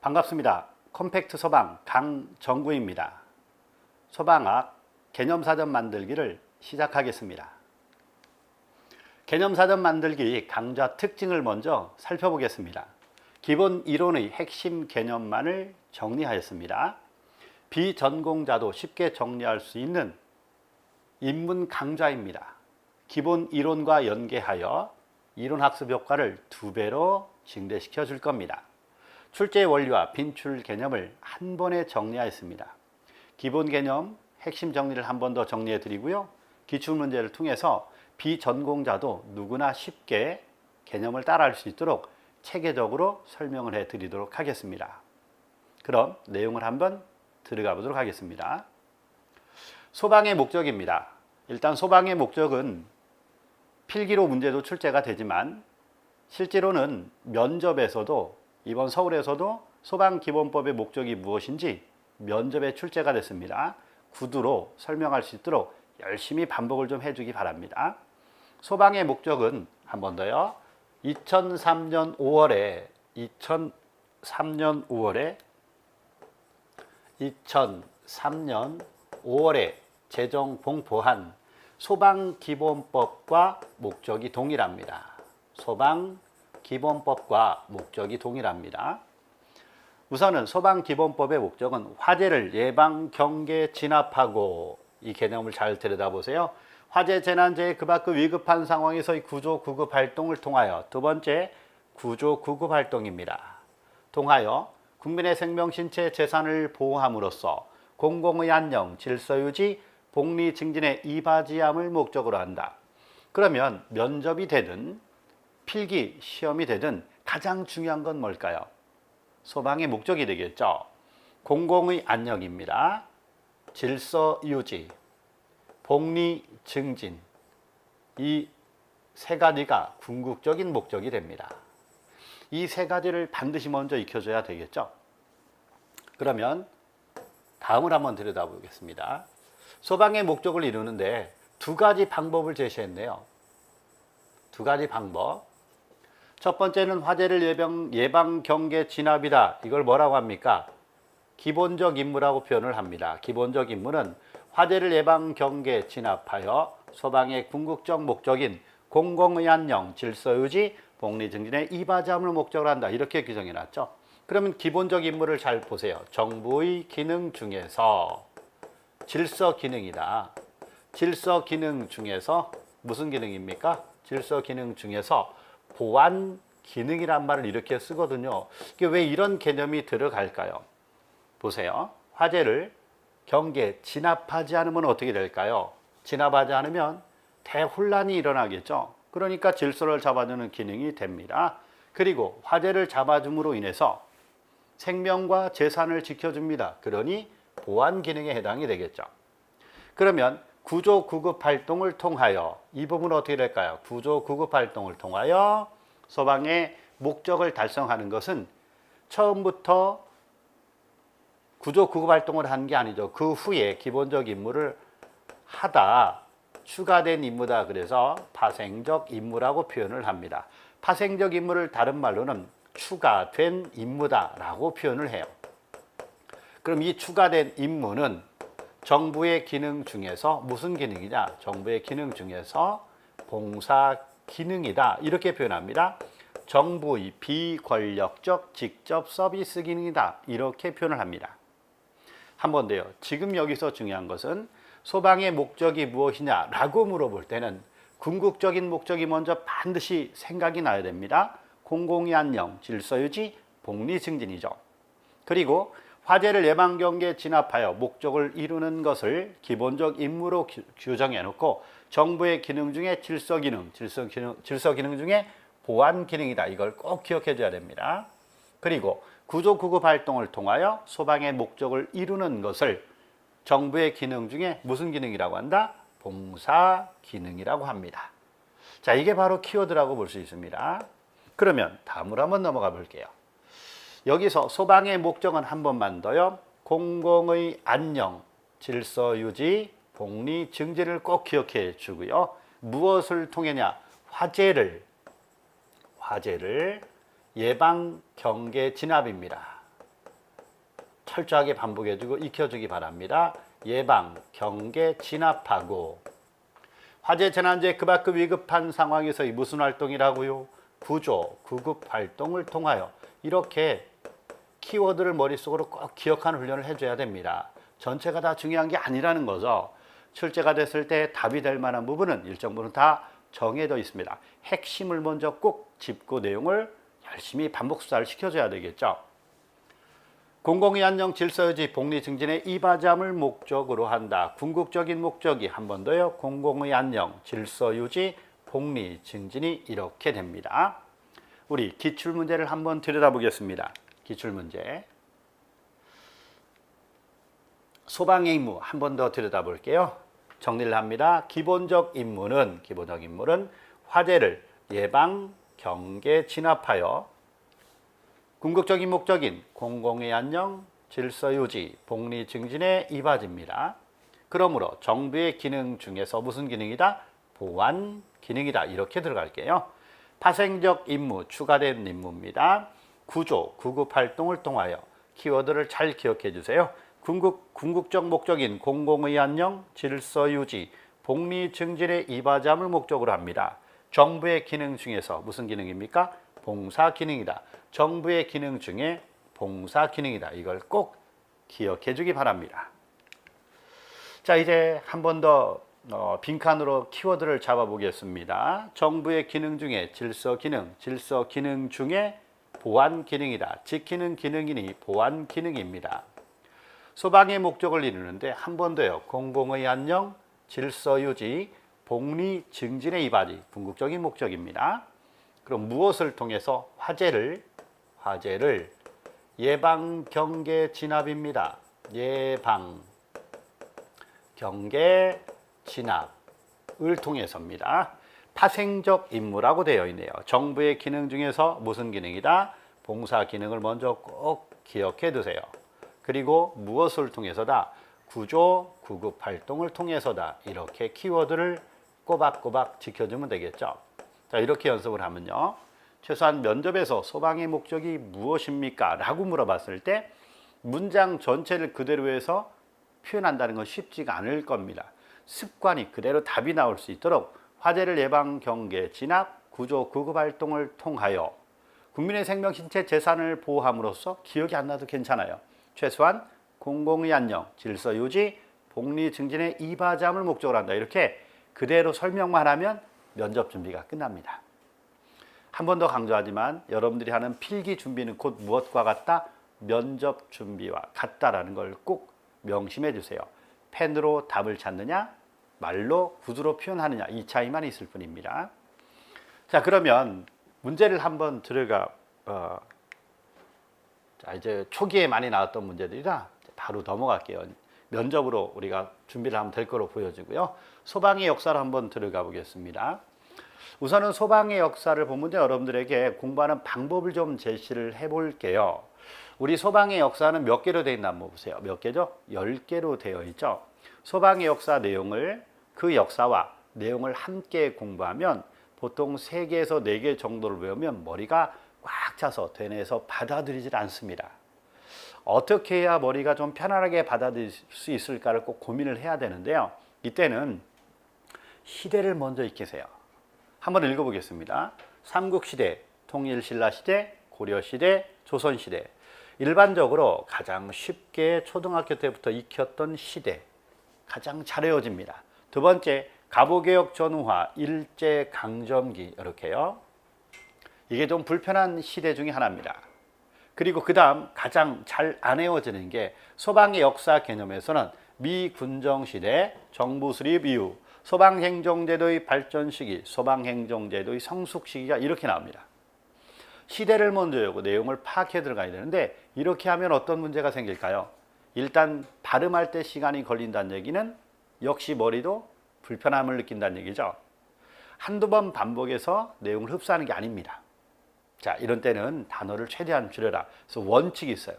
반갑습니다. 컴팩트 소방 강정구입니다. 소방학 개념사전 만들기를 시작하겠습니다. 개념사전 만들기 강좌 특징을 먼저 살펴보겠습니다. 기본 이론의 핵심 개념만을 정리하였습니다. 비전공자도 쉽게 정리할 수 있는 입문 강좌입니다. 기본 이론과 연계하여 이론학습 효과를 2배로 증대시켜 줄 겁니다. 출제 원리와 빈출 개념을 한 번에 정리하였습니다. 기본 개념, 핵심 정리를 한 번 더 정리해 드리고요. 기출문제를 통해서 비전공자도 누구나 쉽게 개념을 따라할 수 있도록 체계적으로 설명을 해 드리도록 하겠습니다. 그럼 내용을 한번 들어가 보도록 하겠습니다. 소방의 목적입니다. 일단 소방의 목적은 필기로 문제도 출제가 되지만 실제로는 면접에서도 이번 서울에서도 소방기본법의 목적이 무엇인지 면접에 출제가 됐습니다. 구두로 설명할 수 있도록 열심히 반복을 좀 해주기 바랍니다. 소방의 목적은 한 번 더요. 2003년 5월에 제정 공포한 소방기본법과 목적이 동일합니다. 소방기본법과 목적이 동일합니다. 우선은 소방기본법의 목적은 화재를 예방, 경계, 진압하고, 이 개념을 잘 들여다보세요. 화재, 재난재해, 그 밖의 위급한 상황에서의 구조, 구급 활동을 통하여, 두 번째, 구조, 구급 활동입니다. 통하여 국민의 생명, 신체, 재산을 보호함으로써 공공의 안녕, 질서 유지, 복리 증진에 이바지함을 목적으로 한다. 그러면 면접이 되든 필기 시험이 되든 가장 중요한 건 뭘까요? 소방의 목적이 되겠죠. 공공의 안녕입니다. 질서 유지, 복리 증진, 이 세 가지가 궁극적인 목적이 됩니다. 이 세 가지를 반드시 먼저 익혀줘야 되겠죠. 그러면 다음을 한번 들여다보겠습니다. 소방의 목적을 이루는데 두 가지 방법을 제시했네요. 두 가지 방법. 첫 번째는 화재를 예방, 경계, 진압이다. 이걸 뭐라고 합니까? 기본적 임무라고 표현을 합니다. 기본적 임무는 화재를 예방, 경계, 진압하여 소방의 궁극적 목적인 공공의 안녕, 질서 유지, 복리 증진에 이바지함을 목적으로 한다. 이렇게 규정해 놨죠. 그러면 기본적 임무를 잘 보세요. 정부의 기능 중에서 질서 기능이다. 질서 기능 중에서 무슨 기능입니까? 질서 기능 중에서 보안 기능이란 말을 이렇게 쓰거든요. 이게 왜 이런 개념이 들어갈까요? 보세요. 화재를 경계, 진압하지 않으면 어떻게 될까요? 진압하지 않으면 대혼란이 일어나겠죠. 그러니까 질서를 잡아주는 기능이 됩니다. 그리고 화재를 잡아줌으로 인해서 생명과 재산을 지켜줍니다. 그러니 보안 기능에 해당이 되겠죠. 그러면 구조 구급 활동을 통하여, 이 부분은 어떻게 될까요? 구조 구급 활동을 통하여 소방의 목적을 달성하는 것은 처음부터 구조 구급 활동을 한 게 아니죠. 그 후에 기본적 임무를 하다 추가된 임무다. 그래서 파생적 임무라고 표현을 합니다. 파생적 임무를 다른 말로는 추가된 임무다라고 표현을 해요. 그럼 이 추가된 임무는 정부의 기능 중에서 무슨 기능이냐? 정부의 기능 중에서 봉사 기능이다. 이렇게 표현합니다. 정부의 비권력적 직접 서비스 기능이다. 이렇게 표현을 합니다. 한 번 더요. 지금 여기서 중요한 것은 소방의 목적이 무엇이냐라고 물어볼 때는 궁극적인 목적이 먼저 반드시 생각이 나야 됩니다. 공공의 안녕, 질서 유지, 복리 증진이죠. 그리고 화재를 예방, 경계, 진압하여 목적을 이루는 것을 기본적 임무로 규정해 놓고 정부의 기능 중에 질서 기능 중에 보안 기능이다. 이걸 꼭 기억해 줘야 됩니다. 그리고 구조 구급 활동을 통하여 소방의 목적을 이루는 것을 정부의 기능 중에 무슨 기능이라고 한다? 봉사 기능이라고 합니다. 자, 이게 바로 키워드라고 볼 수 있습니다. 그러면 다음으로 한번 넘어가 볼게요. 여기서 소방의 목적은 한 번만 더요. 공공의 안녕, 질서 유지, 복리 증진을 꼭 기억해 주고요. 무엇을 통해냐? 화재를 예방, 경계, 진압입니다. 철저하게 반복해주고 익혀주기 바랍니다. 예방, 경계, 진압하고. 화재, 재난재, 급박급 위급한 상황에서의 무슨 활동이라고요? 구조, 구급 활동을 통하여. 이렇게 키워드를 머릿속으로 꼭 기억하는 훈련을 해줘야 됩니다. 전체가 다 중요한 게 아니라는 거죠. 출제가 됐을 때 답이 될 만한 부분은 일정 부분 다 정해져 있습니다. 핵심을 먼저 꼭 짚고 내용을 열심히 반복 수사를 시켜줘야 되겠죠. 공공의 안녕, 질서유지, 복리 증진의 이바지함을 목적으로 한다. 궁극적인 목적이 한 번 더요. 공공의 안녕, 질서유지, 복리 증진이 이렇게 됩니다. 우리 기출문제를 한번 들여다보겠습니다. 기출문제. 소방의 임무 한 번 더 들여다볼게요. 정리를 합니다. 기본적 임무는 화재를 예방, 경계, 진압하여 궁극적인 목적인 공공의 안녕, 질서 유지, 복리 증진에 이바지입니다. 그러므로 정부의 기능 중에서 무슨 기능이다? 보안 기능이다. 이렇게 들어갈게요. 파생적 임무, 추가된 임무입니다. 구조, 구급 활동을 통하여 키워드를 잘 기억해 주세요. 궁극적 목적인 공공의 안녕, 질서 유지, 복리 증진의 이바지함을 목적으로 합니다. 정부의 기능 중에서 무슨 기능입니까? 봉사 기능이다. 정부의 기능 중에 봉사 기능이다. 이걸 꼭 기억해 주기 바랍니다. 자, 이제 한 번 더 빈칸으로 키워드를 잡아보겠습니다. 정부의 기능 중에 질서 기능 중에 보안 기능이다. 지키는 기능이니 보안 기능입니다. 소방의 목적을 이루는데 한 번 더요. 공공의 안녕, 질서 유지, 복리 증진의 이바지, 궁극적인 목적입니다. 그럼 무엇을 통해서 화재를 예방, 경계, 진압입니다. 예방, 경계, 진압을 통해서입니다. 파생적 임무라고 되어 있네요. 정부의 기능 중에서 무슨 기능이다? 봉사 기능을 먼저 꼭 기억해 두세요. 그리고 무엇을 통해서다? 구조, 구급 활동을 통해서다. 이렇게 키워드를 꼬박꼬박 지켜주면 되겠죠. 자, 이렇게 연습을 하면요. 최소한 면접에서 소방의 목적이 무엇입니까? 라고 물어봤을 때 문장 전체를 그대로 해서 표현한다는 건 쉽지가 않을 겁니다. 습관이 그대로 답이 나올 수 있도록 화재를 예방, 경계, 진압, 구조, 구급 활동을 통하여 국민의 생명, 신체, 재산을 보호함으로써 기억이 안 나도 괜찮아요. 최소한 공공의 안녕, 질서 유지, 복리 증진의 이바지함을 목적으로 한다. 이렇게 그대로 설명만 하면 면접 준비가 끝납니다. 한 번 더 강조하지만 여러분들이 하는 필기 준비는 곧 무엇과 같다? 면접 준비와 같다라는 걸 꼭 명심해 주세요. 펜으로 답을 찾느냐, 말로 구두로 표현하느냐, 이 차이만 있을 뿐입니다. 자, 그러면 문제를 한번 들어가 자, 이제 초기에 많이 나왔던 문제들이라 바로 넘어갈게요. 면접으로 우리가 준비를 하면 될 거로 보여지고요. 소방의 역사를 한번 들어가 보겠습니다. 우선은 소방의 역사를 보면 여러분들에게 공부하는 방법을 좀 제시를 해볼게요. 우리 소방의 역사는 몇 개로 되어 있나 한번 보세요. 몇 개죠? 10개로 되어 있죠. 소방의 역사 내용을 그 역사와 내용을 함께 공부하면 보통 3개에서 4개 정도를 외우면 머리가 꽉 차서 되뇌어서 받아들이질 않습니다. 어떻게 해야 머리가 좀 편안하게 받아들일 수 있을까를 꼭 고민을 해야 되는데요. 이때는 시대를 먼저 익히세요. 한번 읽어보겠습니다. 삼국시대, 통일신라시대, 고려시대, 조선시대. 일반적으로 가장 쉽게 초등학교 때부터 익혔던 시대, 가장 잘 외워집니다. 두 번째, 갑오개혁 전후화, 일제강점기 이렇게요. 이게 좀 불편한 시대 중에 하나입니다. 그리고 그 다음 가장 잘 안 외워지는 게 소방의 역사 개념에서는 미군정시대, 정부 수립 이후, 소방행정제도의 발전 시기, 소방행정제도의 성숙 시기가 이렇게 나옵니다. 시대를 먼저 외우고 내용을 파악해 들어가야 되는데 이렇게 하면 어떤 문제가 생길까요? 일단 발음할 때 시간이 걸린다는 얘기는 역시 머리도 불편함을 느낀다는 얘기죠. 한두 번 반복해서 내용을 흡수하는 게 아닙니다. 자, 이런 때는 단어를 최대한 줄여라. 그래서 원칙이 있어요.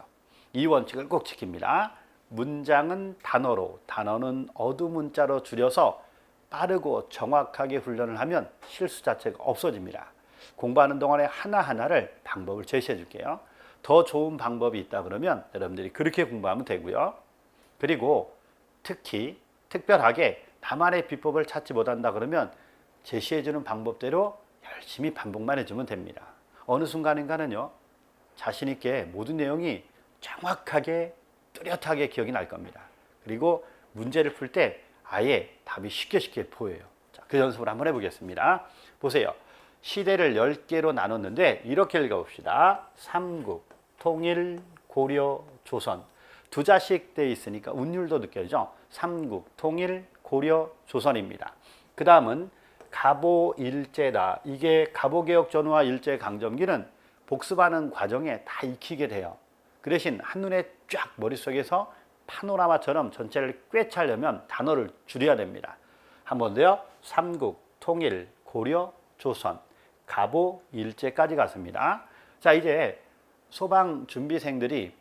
이 원칙을 꼭 지킵니다. 문장은 단어로, 단어는 어두문자로 줄여서 빠르고 정확하게 훈련을 하면 실수 자체가 없어집니다. 공부하는 동안에 하나하나를 방법을 제시해 줄게요. 더 좋은 방법이 있다 그러면 여러분들이 그렇게 공부하면 되고요. 그리고 특히 특별하게 나만의 비법을 찾지 못한다 그러면 제시해주는 방법대로 열심히 반복만 해주면 됩니다. 어느 순간인가는요, 자신 있게 모든 내용이 정확하게 뚜렷하게 기억이 날 겁니다. 그리고 문제를 풀 때 아예 답이 쉽게 보여요. 자, 그 연습을 한번 해보겠습니다. 보세요. 시대를 10개로 나눴는데 이렇게 읽어봅시다. 삼국, 통일, 고려, 조선. 두 자씩 돼 있으니까 운율도 느껴지죠. 삼국, 통일, 고려, 조선입니다. 그 다음은 가보일제다. 이게 가보개혁 전후와 일제강점기는 복습하는 과정에 다 익히게 돼요. 그 대신 한눈에 쫙 머릿속에서 파노라마처럼 전체를 꿰차려면 단어를 줄여야 됩니다. 한 번 더요. 삼국, 통일, 고려, 조선, 가보, 일제까지 갔습니다. 자, 이제 소방 준비생들이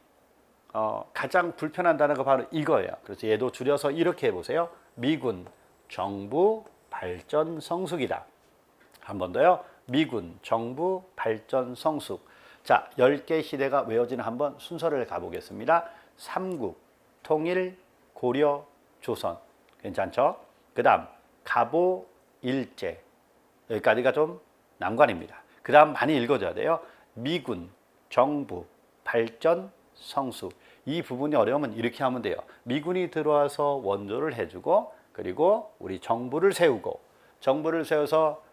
가장 불편한 단어가 바로 이거예요. 그래서 얘도 줄여서 이렇게 해보세요. 미군, 정부, 발전, 성숙이다. 한 번 더요. 미군, 정부, 발전, 성숙. 자, 10개 시대가 외워지는 한번 순서를 가보겠습니다. 삼국, 통일, 고려, 조선. 괜찮죠? 그 다음 가보, 일제. 여기까지가 좀 난관입니다. 그 다음 많이 읽어줘야 돼요. 미군, 정부, 발전, 성숙. 이 부분이 어려우면 이렇게 하면 돼요. 미군이 들어와서 원조를 해주고, 그리고 우리 정부를 세우고, 정부를 세워서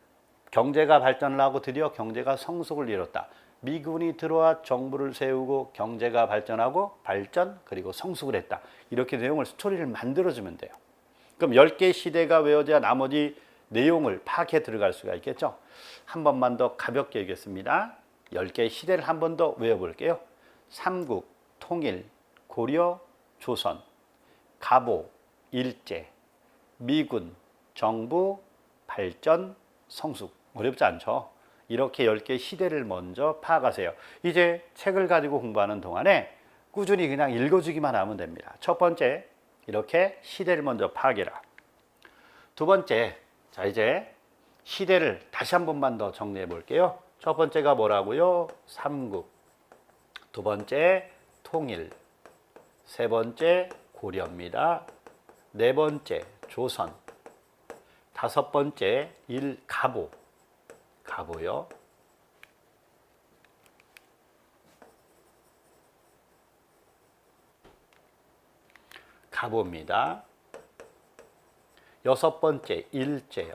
경제가 발전을 하고 드디어 경제가 성숙을 이뤘다. 미군이 들어와 정부를 세우고 경제가 발전하고 발전 그리고 성숙을 했다. 이렇게 내용을 스토리를 만들어주면 돼요. 그럼 10개 시대가 외워져야 나머지 내용을 파악해 들어갈 수가 있겠죠. 한 번만 더 가볍게 읽겠습니다. 10개의 시대를 한 번 더 외워볼게요. 삼국, 통일, 고려, 조선, 가보, 일제, 미군, 정부, 발전, 성숙. 어렵지 않죠? 이렇게 10개의 시대를 먼저 파악하세요. 이제 책을 가지고 공부하는 동안에 꾸준히 그냥 읽어주기만 하면 됩니다. 첫 번째, 이렇게 시대를 먼저 파악해라. 두 번째, 자 이제 시대를 다시 한 번만 더 정리해 볼게요. 첫 번째가 뭐라고요? 삼국. 두 번째, 통일. 세 번째, 고려입니다. 네 번째, 조선. 다섯 번째, 가보. 가보요. 가보입니다. 여섯 번째, 일제요.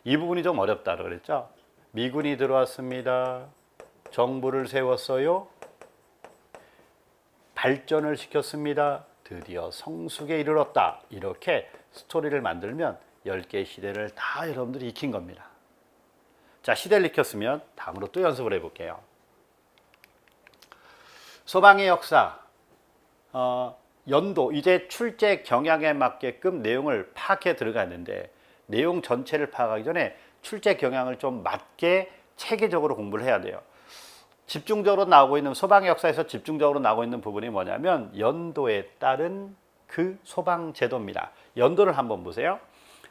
이 부분이 좀 어렵다고 그랬죠? 미군이 들어왔습니다. 정부를 세웠어요. 발전을 시켰습니다. 드디어 성숙에 이르렀다. 이렇게 스토리를 만들면 10개의 시대를 다 여러분들이 익힌 겁니다. 자, 시대를 익혔으면 다음으로 또 연습을 해볼게요. 소방의 역사, 연도, 이제 출제 경향에 맞게끔 내용을 파악해 들어가는데 내용 전체를 파악하기 전에 출제 경향을 좀 맞게 체계적으로 공부를 해야 돼요. 집중적으로 나오고 있는 소방의 역사에서 집중적으로 나오고 있는 부분이 뭐냐면 연도에 따른 그 소방 제도입니다. 연도를 한번 보세요.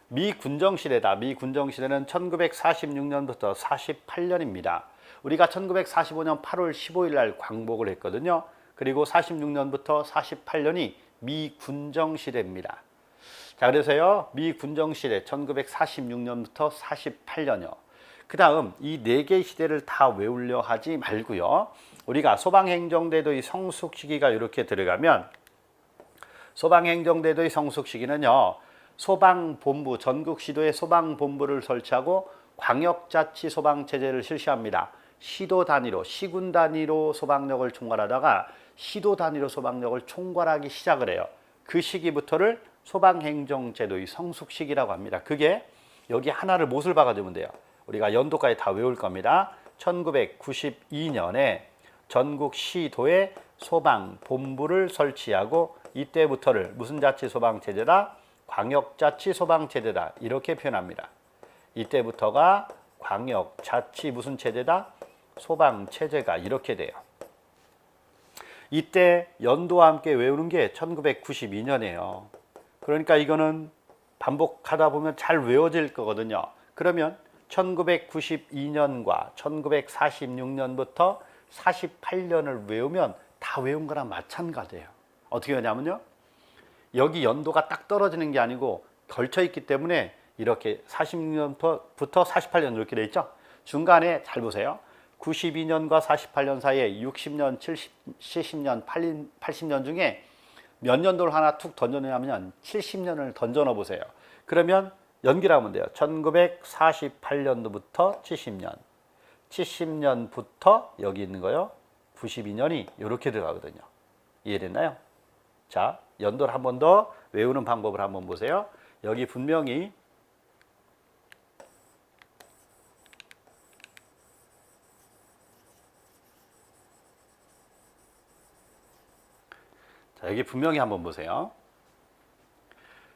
미군정시대다. 미군정시대는 1946년부터 48년입니다. 우리가 1945년 8월 15일 날 광복을 했거든요. 그리고 46년부터 48년이 미군정시대입니다. 자, 그래서요, 미군정시대 1946년부터 48년이요. 그 다음 이 4개의 시대를 다 외우려 하지 말고요. 우리가 소방행정대도의 성숙 시기가 이렇게 들어가면 소방행정대도의 성숙 시기는요. 소방본부, 전국시도에 소방본부를 설치하고 광역자치 소방체제를 실시합니다. 시도 단위로, 시군 단위로 소방력을 총괄하다가 시도 단위로 소방력을 총괄하기 시작을 해요. 그 시기부터를 소방행정제도의 성숙 시기라고 합니다. 그게 여기 하나를 못을 박아주면 돼요. 우리가 연도까지 다 외울 겁니다. 1992년에 전국 시도에 소방본부를 설치하고 이때부터를 무슨 자치 소방체제다? 광역자치 소방체제다. 이렇게 표현합니다. 이때부터가 광역자치 무슨 체제다? 소방체제가 이렇게 돼요. 이때 연도와 함께 외우는 게 1992년이에요. 그러니까 이거는 반복하다 보면 잘 외워질 거거든요. 그러면 1992년과 1946년부터 48년을 외우면 다 외운 거랑 마찬가지예요. 어떻게 하냐면요. 여기 연도가 딱 떨어지는 게 아니고 걸쳐 있기 때문에 이렇게 46년부터 48년 이렇게 돼 있죠. 중간에 잘 보세요. 92년과 48년 사이에 60년, 70년, 80년 중에 몇 년도를 하나 툭 던져내냐면 70년을 던져 넣어 보세요. 그러면 연결하면 돼요. 1948년도부터 70년, 70년부터 여기 있는 거요. 92년이 이렇게 들어가거든요. 이해됐나요? 자, 연도를 한 번 더 외우는 방법을 한번 보세요. 여기 분명히 자, 여기 분명히 한번 보세요.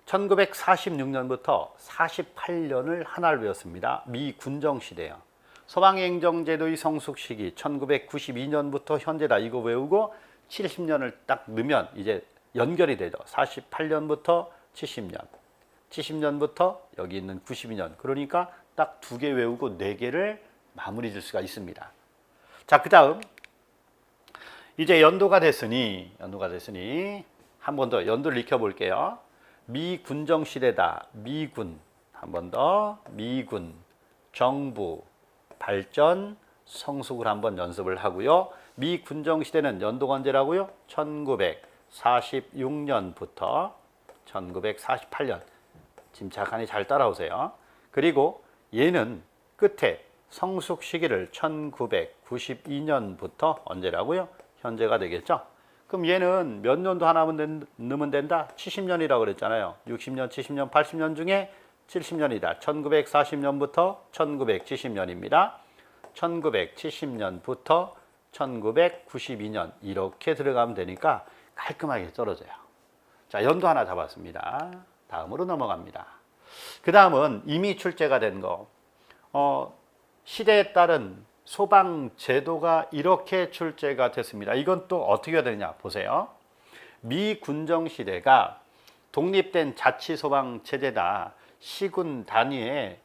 1946년부터 48년을 하나를 외웠습니다. 미군정 시대요. 서방행정제도의 성숙 시기 1992년부터 현재다. 이거 외우고 70년을 딱 넣으면 이제 연결이 되죠. 48년부터 70년, 70년부터 여기 있는 92년. 그러니까 딱 2개 외우고 4개를 마무리 줄 수가 있습니다. 자, 그 다음 이제 연도가 됐으니 한 번 더 연도를 익혀볼게요. 미군정 시대다. 미군, 한 번 더 미군, 정부, 발전, 성숙을 한번 연습을 하고요. 미군정 시대는 연도가 언제라고요? 1946년부터 1948년. 침착하니 잘 따라오세요. 그리고 얘는 끝에 성숙 시기를 1992년부터 언제라고요? 현재가 되겠죠. 그럼 얘는 몇 년도 하나만 넣으면 된다? 70년이라고 그랬잖아요. 60년, 70년, 80년 중에 70년이다. 1940년부터 1970년입니다. 1970년부터 1992년 이렇게 들어가면 되니까 깔끔하게 떨어져요. 자, 연도 하나 잡았습니다. 다음으로 넘어갑니다. 그 다음은 이미 출제가 된 거. 시대에 따른 소방 제도가 이렇게 출제가 됐습니다. 이건 또 어떻게 해야 되냐 보세요. 미군정 시대가 독립된 자치 소방 체제다. 시군 단위의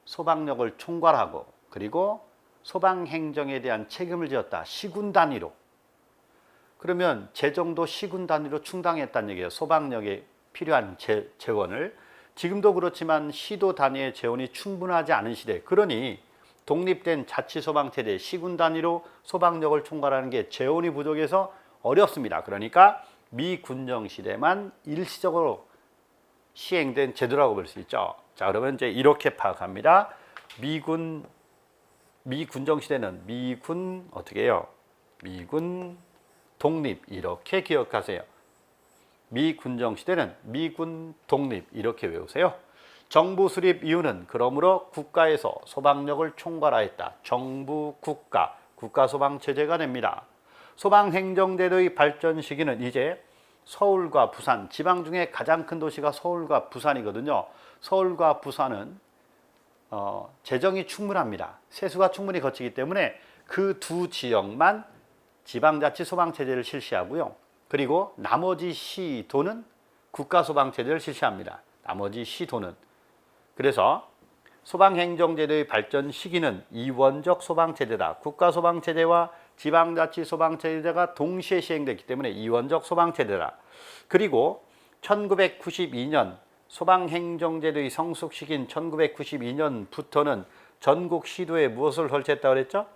소방력을 총괄하고 그리고 소방 행정에 대한 책임을 지었다. 시군 단위로. 그러면 재정도 시군 단위로 충당했다는 얘기예요. 소방력에 필요한 재원을. 지금도 그렇지만 시도 단위의 재원이 충분하지 않은 시대. 그러니 독립된 자치소방체제 시군 단위로 소방력을 총괄하는 게 재원이 부족해서 어렵습니다. 그러니까 미군정 시대만 일시적으로 시행된 제도라고 볼 수 있죠. 자, 그러면 이제 이렇게 파악합니다. 미군정 시대는 미군 어떻게 해요? 미군 독립 이렇게 기억하세요. 미군정 시대는 미군 독립 이렇게 외우세요. 정부 수립 이유는 그러므로 국가에서 소방력을 총괄하였다. 정부 국가 소방체제가 됩니다. 소방행정제도의 발전 시기는 이제 서울과 부산, 지방 중에 가장 큰 도시가 서울과 부산이거든요. 서울과 부산은 재정이 충분합니다. 세수가 충분히 거치기 때문에 그 두 지역만 지방자치 소방체제를 실시하고요. 그리고 나머지 시도는 국가소방체제를 실시합니다. 나머지 시도는. 그래서 소방행정제도의 발전 시기는 이원적 소방체제다. 국가소방체제와 지방자치소방체제가 동시에 시행됐기 때문에 이원적 소방체제다. 그리고 1992년 소방행정제도의 성숙 시기인 1992년부터는 전국 시도에 무엇을 설치했다고 그랬죠?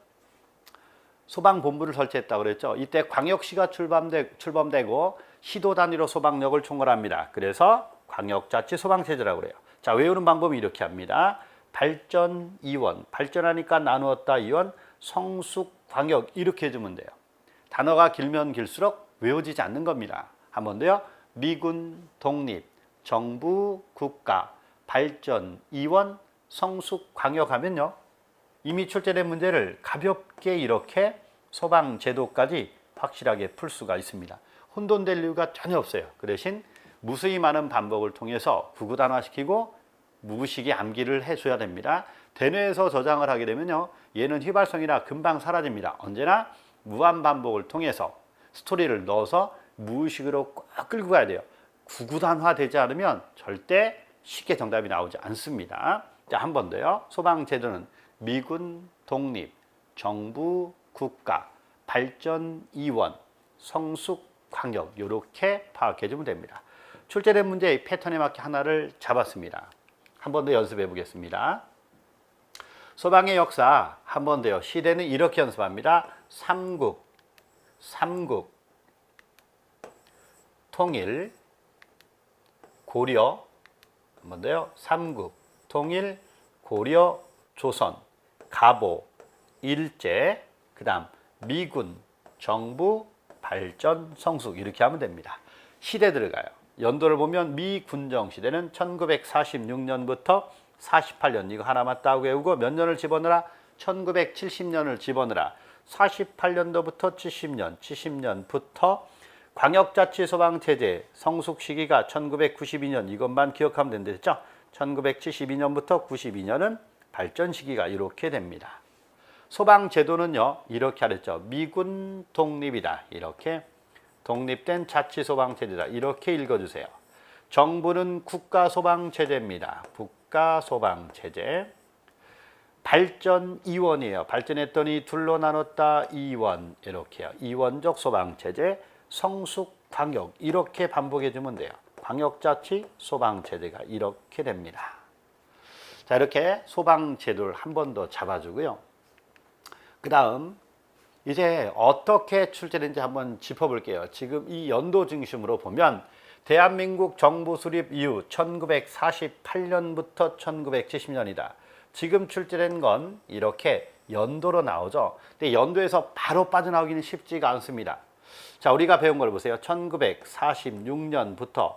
소방본부를 설치했다고 그랬죠. 이때 광역시가 출범되고 시도 단위로 소방력을 총괄합니다. 그래서 광역자치소방체제라고 그래요. 자, 외우는 방법이 이렇게 합니다. 발전, 이원, 발전하니까 나누었다, 이원, 성숙, 광역 이렇게 해주면 돼요. 단어가 길면 길수록 외워지지 않는 겁니다. 한 번 더요. 미군, 독립, 정부, 국가, 발전, 이원, 성숙, 광역 하면요. 이미 출제된 문제를 가볍게 이렇게 소방제도까지 확실하게 풀 수가 있습니다. 혼돈될 이유가 전혀 없어요. 그 대신 무수히 많은 반복을 통해서 구구단화시키고 무의식의 암기를 해줘야 됩니다. 대뇌에서 저장을 하게 되면요. 얘는 휘발성이라 금방 사라집니다. 언제나 무한 반복을 통해서 스토리를 넣어서 무의식으로 꽉 끌고 가야 돼요. 구구단화되지 않으면 절대 쉽게 정답이 나오지 않습니다. 자, 한 번 더요. 소방제도는 미군, 독립, 정부, 국가, 발전 이원, 성숙 광역 이렇게 파악해 주면 됩니다. 출제된 문제의 패턴에 맞게 하나를 잡았습니다. 한 번 더 연습해 보겠습니다. 소방의 역사 한 번 더요. 시대는 이렇게 연습합니다. 삼국, 통일, 고려, 한 번 더요. 삼국, 통일, 고려, 조선, 가보, 일제, 그 다음 미군, 정부, 발전, 성숙 이렇게 하면 됩니다. 시대 들어가요. 연도를 보면 미군정 시대는 1946년부터 48년 이거 하나 맞다고 외우고 몇 년을 집어넣으라? 1970년을 집어넣으라. 48년도부터 70년, 70년부터 광역자치소방체제 성숙 시기가 1992년 이것만 기억하면 된다 했죠? 1972년부터 92년은 발전 시기가 이렇게 됩니다. 소방제도는요 이렇게 하랬죠. 미군 독립이다. 이렇게 독립된 자치소방체제다. 이렇게 읽어주세요. 정부는 국가소방체제입니다. 국가소방체제. 발전 이원이에요. 발전했더니 둘로 나눴다. 이원 이렇게요. 이원적 소방체제. 성숙 광역 이렇게 반복해 주면 돼요. 광역자치 소방체제가 이렇게 됩니다. 자 이렇게 소방제도를 한 번 더 잡아주고요. 그 다음 이제 어떻게 출제된지 한번 짚어볼게요. 지금 이 연도 중심으로 보면 대한민국 정부 수립 이후 1948년부터 1970년이다. 지금 출제된 건 이렇게 연도로 나오죠. 근데 연도에서 바로 빠져나오기는 쉽지가 않습니다. 자, 우리가 배운 걸 보세요. 1946년부터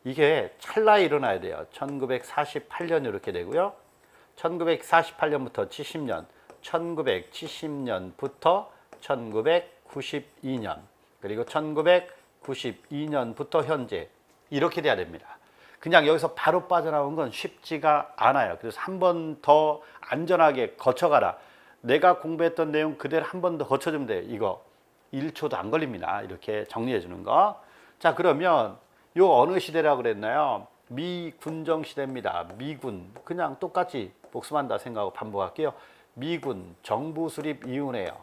이게 찰나에 일어나야 돼요. 1948년 이렇게 되고요. 1948년부터 70년, 1970년부터 1992년, 그리고 1992년부터 현재 이렇게 돼야 됩니다. 그냥 여기서 바로 빠져나온 건 쉽지가 않아요. 그래서 한 번 더 안전하게 거쳐가라. 내가 공부했던 내용 그대로 한 번 더 거쳐주면 돼요. 이거 1초도 안 걸립니다. 이렇게 정리해 주는 거. 자, 그러면 요 어느 시대라고 그랬나요? 미군정 시대입니다. 미군. 그냥 똑같이 복습한다 생각하고 반복할게요. 미군 정부 수립 이후네요.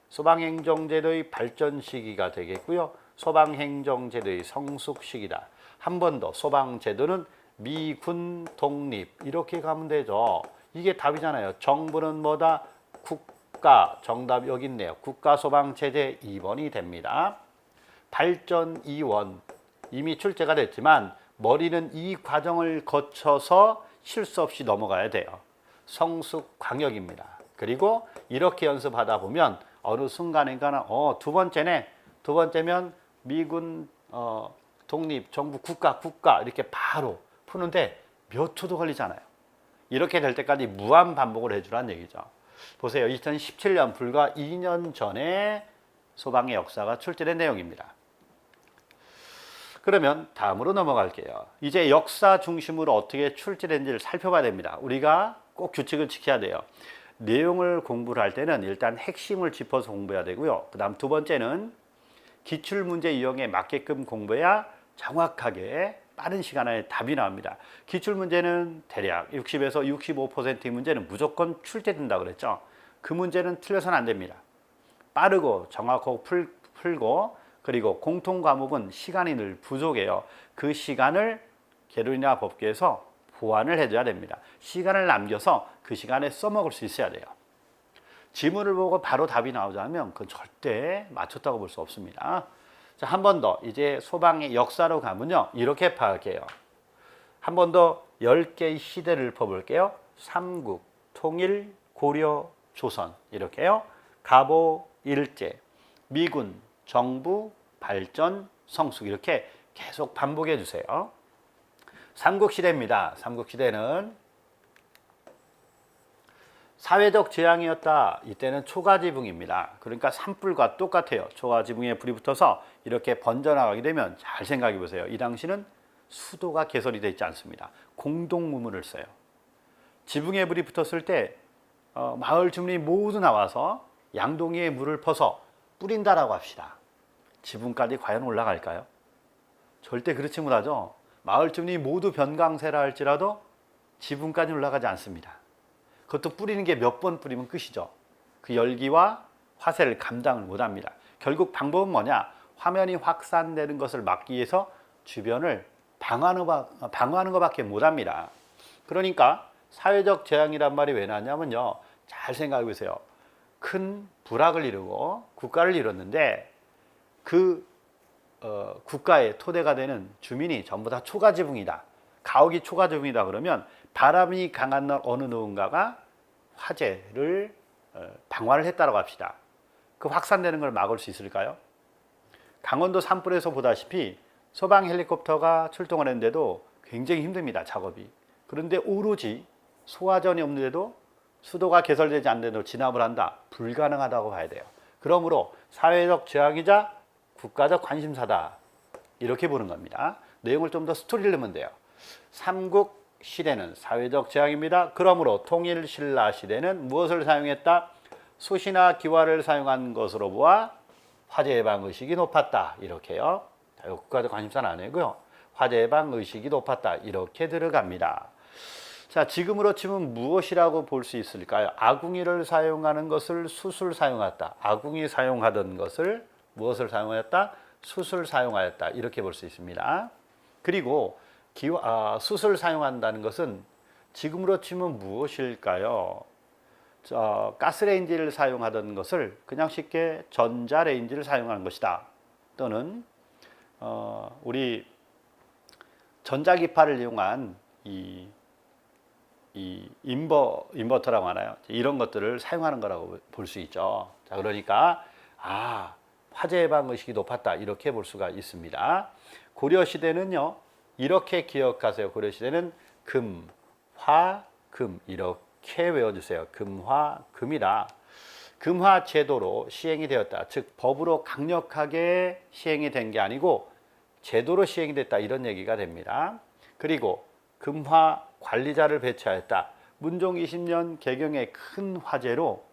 소방행정제도의 발전 시기가 되겠고요. 소방행정제도의 성숙 시기다. 한 번 더 소방제도는 미군 독립 이렇게 가면 되죠. 이게 답이잖아요. 정부는 뭐다? 국가. 정답 여기 있네요. 국가소방체제 2번이 됩니다. 발전 2원 이미 출제가 됐지만 머리는 이 과정을 거쳐서 실수 없이 넘어가야 돼요. 성숙 광역입니다. 그리고 이렇게 연습하다 보면 어느 순간인가는 두 번째네. 두 번째면 미군 독립, 정부, 국가 이렇게 바로 푸는데 몇 초도 걸리잖아요. 이렇게 될 때까지 무한 반복을 해주라는 얘기죠. 보세요. 2017년 불과 2년 전에 소방의 역사가 출제된 내용입니다. 그러면 다음으로 넘어갈게요. 이제 역사 중심으로 어떻게 출제된지를 살펴봐야 됩니다. 우리가 꼭 규칙을 지켜야 돼요. 내용을 공부를 할 때는 일단 핵심을 짚어서 공부해야 되고요. 그 다음 두 번째는 기출문제 이용에 맞게끔 공부해야 정확하게 빠른 시간 안에 답이 나옵니다. 기출문제는 대략 60에서 65%의 문제는 무조건 출제된다고 그랬죠. 그 문제는 틀려서는 안 됩니다. 빠르고 정확하고 풀고 그리고 공통 과목은 시간이 늘 부족해요. 그 시간을 계론이나 법규에서 보완을 해줘야 됩니다. 시간을 남겨서 그 시간에 써먹을 수 있어야 돼요. 지문을 보고 바로 답이 나오자면 그건 절대 맞췄다고 볼 수 없습니다. 자, 한 번 더 이제 소방의 역사로 가면요. 이렇게 파악해요. 한 번 더 10개의 시대를 퍼볼게요. 삼국, 통일, 고려, 조선 이렇게요. 가보, 일제, 미군, 정부, 발전, 성숙 이렇게 계속 반복해 주세요. 삼국시대입니다. 삼국시대는 사회적 재앙이었다. 이때는 초가지붕입니다. 그러니까 산불과 똑같아요. 초가지붕에 불이 붙어서 이렇게 번져나가게 되면 잘 생각해 보세요. 이 당시는 수도가 개설이 되어 있지 않습니다. 공동무문을 써요. 지붕에 불이 붙었을 때 마을 주민이 모두 나와서 양동이에 물을 퍼서 뿌린다라고 합시다. 지붕까지 과연 올라갈까요? 절대 그렇지 못하죠. 마을 주민이 모두 변강세라 할지라도 지붕까지 올라가지 않습니다. 그것도 뿌리는 게 몇 번 뿌리면 끝이죠. 그 열기와 화세를 감당을 못합니다. 결국 방법은 뭐냐? 화면이 확산되는 것을 막기 위해서 주변을 방어하는 것밖에 못합니다. 그러니까 사회적 재앙이란 말이 왜 나왔냐면요. 잘 생각해 보세요. 큰 불악을 이루고 국가를 이뤘는데 그 국가의 토대가 되는 주민이 전부 다 초가지붕이다. 가옥이 초가지붕이다 그러면 바람이 강한 날 어느 누군가가 화재를 방화를 했다고 합시다. 그 확산되는 걸 막을 수 있을까요? 강원도 산불에서 보다시피 소방 헬리콥터가 출동을 했는데도 굉장히 힘듭니다. 작업이. 그런데 오로지 소화전이 없는데도 수도가 개설되지 않는데도 진압을 한다. 불가능하다고 봐야 돼요. 그러므로 사회적 재앙이자 국가적 관심사다. 이렇게 보는 겁니다. 내용을 좀 더 스토리를 넣으면 돼요. 삼국 시대는 사회적 재앙입니다. 그러므로 통일 신라 시대는 무엇을 사용했다? 솥이나 기와를 사용한 것으로 보아 화재 예방 의식이 높았다. 이렇게요. 자, 국가적 관심사는 아니고요. 화재 예방 의식이 높았다. 이렇게 들어갑니다. 자, 지금으로 치면 무엇이라고 볼 수 있을까요? 아궁이를 사용하는 것을 숯을 사용했다. 아궁이 사용하던 것을 무엇을 사용하였다? 숯을 사용하였다. 이렇게 볼 수 있습니다. 그리고 숯을 사용한다는 것은 지금으로 치면 무엇일까요? 가스레인지를 사용하던 것을 그냥 쉽게 전자레인지를 사용하는 것이다. 또는 우리 전자기파를 이용한 이 인버터라고 하나요? 이런 것들을 사용하는 거라고 볼 수 있죠. 자, 그러니까 화재 예방 의식이 높았다. 이렇게 볼 수가 있습니다. 고려 시대는요. 이렇게 기억하세요. 고려 시대는 금, 화, 금 이렇게 외워주세요. 금, 화, 금이다. 금화 제도로 시행이 되었다. 즉 법으로 강력하게 시행이 된 게 아니고 제도로 시행이 됐다. 이런 얘기가 됩니다. 그리고 금화 관리자를 배치하였다. 문종 20년 개경의 큰 화재로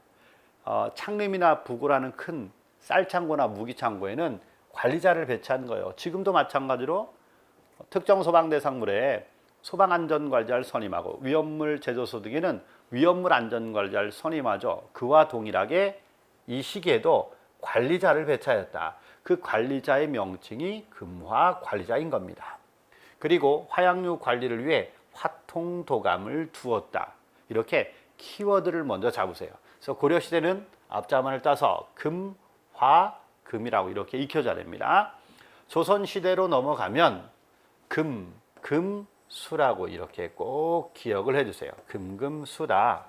창림이나 부구라는 큰 쌀창고나 무기창고에는 관리자를 배치한 거예요. 지금도 마찬가지로 특정 소방대상물에 소방안전관리자를 선임하고 위험물 제조소 등에는 위험물 안전관리자를 선임하죠. 그와 동일하게 이 시기에도 관리자를 배치하였다. 그 관리자의 명칭이 금화관리자인 겁니다. 그리고 화약류 관리를 위해 화통도감을 두었다. 이렇게 키워드를 먼저 잡으세요. 그래서 고려시대는 앞자만을 따서 금, 화, 금이라고 이렇게 익혀져야 됩니다. 조선시대로 넘어가면 금, 수라고 이렇게 꼭 기억을 해주세요. 금수다.